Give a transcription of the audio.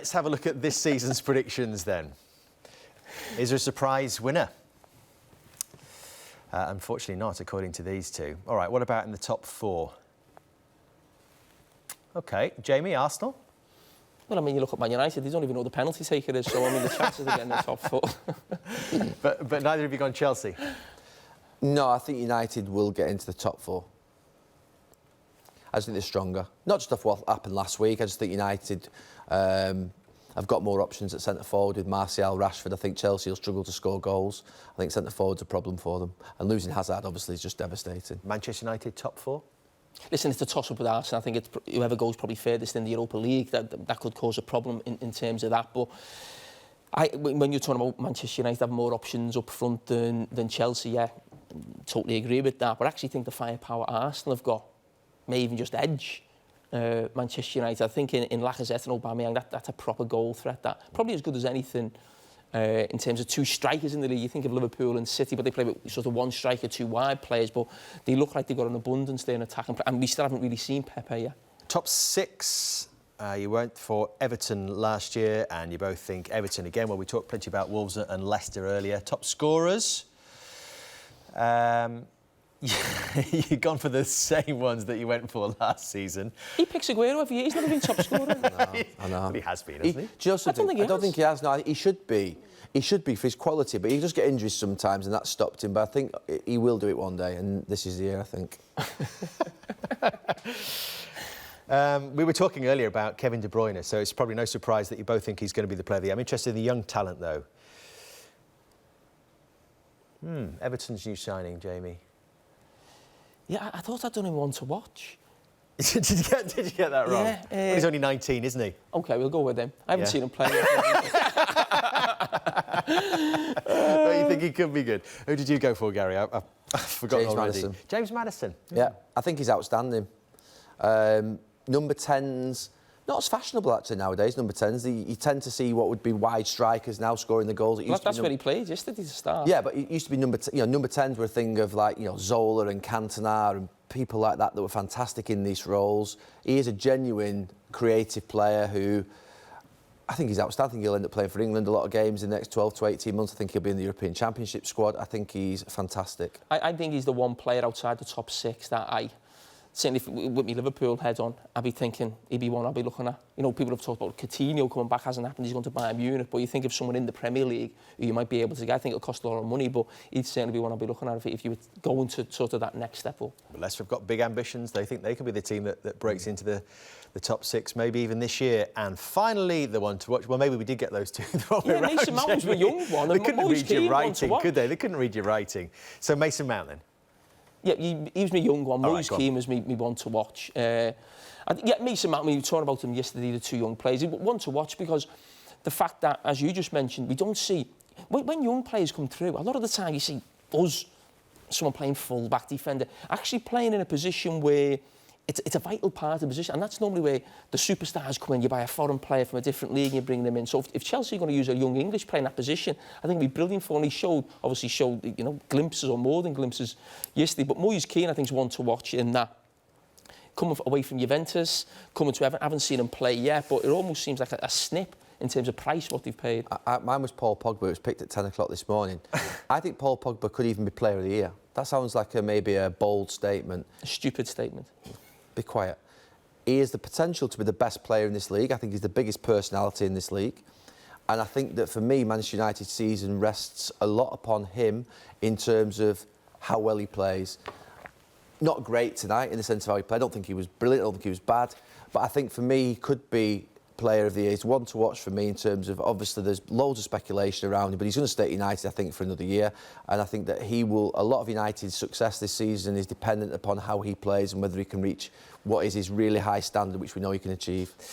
let's have a look at this season's predictions then. Is there a surprise winner? Unfortunately not, according to these two. All right, what about in the top 4? OK, Jamie, Arsenal? Well, I mean, you look at Man United, they don't even know the penalty taker is, so, I mean, the chances of getting the top 4. but neither have you gone Chelsea? No, I think United will get into the top 4. I just think they're stronger. Not just off what happened last week. I just think United have got more options at centre-forward with Martial, Rashford. I think Chelsea will struggle to score goals. I think centre-forward's a problem for them. And losing Hazard, obviously, is just devastating. Manchester United, top 4? Listen, it's a toss-up with Arsenal. I think it's whoever goes probably furthest in the Europa League, that could cause a problem in terms of that. But when you're talking about Manchester United having more options up front than Chelsea, yeah, totally agree with that. But I actually think the firepower Arsenal have got may even just edge Manchester United. I think in Lacazette and Aubameyang, that's a proper goal threat. That probably as good as anything in terms of 2 strikers in the league. You think of Liverpool and City, but they play with sort of 1 striker, 2 wide players. But they look like they've got an abundance there in attacking, and we still haven't really seen Pepe yet. Top 6. You went for Everton last year, and you both think Everton again. Well, we talked plenty about Wolves and Leicester earlier. Top scorers. You've gone for the same ones that you went for last season. He picks Aguero every year. He's never been top scorer. I know. Well, he has been, hasn't he? I don't think he has. No, he should be. He should be for his quality, but he does get injuries sometimes, and that stopped him. But I think he will do it one day, and this is the year, I think. We were talking earlier about Kevin De Bruyne, so it's probably no surprise that you both think he's going to be the player of the year. I'm interested in the young talent, though. Everton's new signing, Jamie. Yeah, I thought I'd done him one to watch. Did you get that wrong? Yeah. Well, he's only 19, isn't he? OK, we'll go with him. I haven't seen him play yet. Don't you think he could be good? Who did you go for, Gary? I've forgotten James already. Maddison. James Maddison? Yeah, I think he's outstanding. Number 10s, not as fashionable actually nowadays, number 10s. You tend to see what would be wide strikers now scoring the goals. That's where he played yesterday to start. Yeah, but it used to be number 10s were a thing of like, Zola and Cantona and people like that were fantastic in these roles. He is a genuine creative player who I think he's outstanding. He'll end up playing for England a lot of games in the next 12 to 18 months. I think he'll be in the European Championship squad. I think he's fantastic. I think he's the one player outside the top 6 that certainly with me Liverpool head on, I'd be thinking he'd be one I'd be looking at. People have talked about Coutinho coming back, hasn't happened, he's going to Bayern Munich, but you think of someone in the Premier League who you might be able to get. I think it'll cost a lot of money, but he'd certainly be one I'd be looking at if you were going to sort of that next step up. But Leicester have got big ambitions. They think they could be the team that breaks into the top 6, maybe even this year. And finally, the one to watch. Well, maybe we did get those two. Mason Mount was a young one. They couldn't read your writing, could they? They couldn't read your writing. So Mason Mount then. Yeah, he was my young one. Moise Keane was me one to watch. Mason Mount, we were talking about him yesterday, the 2 young players. One to watch because the fact that, as you just mentioned, we don't see... When young players come through, a lot of the time you see someone playing full-back defender, actually playing in a position where it's a vital part of the position, and that's normally where the superstars come in. You buy a foreign player from a different league and you bring them in. So if Chelsea are going to use a young English player in that position, I think it'd be brilliant for him. He obviously showed glimpses or more than glimpses yesterday. But Moise Keane, I think, is one to watch in that. Coming away from Juventus, coming to Everton, I haven't seen him play yet, but it almost seems like a snip in terms of price, what they've paid. Mine was Paul Pogba. It was picked at 10 o'clock this morning. I think Paul Pogba could even be Player of the Year. That sounds like maybe a bold statement. A stupid statement. Be quiet. He has the potential to be the best player in this league. I think he's the biggest personality in this league. And I think that for me, Manchester United's season rests a lot upon him in terms of how well he plays. Not great tonight in the sense of how he played. I don't think he was brilliant. I don't think he was bad. But I think for me, he could be Player of the Year. He's one to watch for me in terms of, obviously, there's loads of speculation around him, but he's going to stay at United, I think, for another year. And I think that a lot of United's success this season is dependent upon how he plays and whether he can reach what is his really high standard, which we know he can achieve.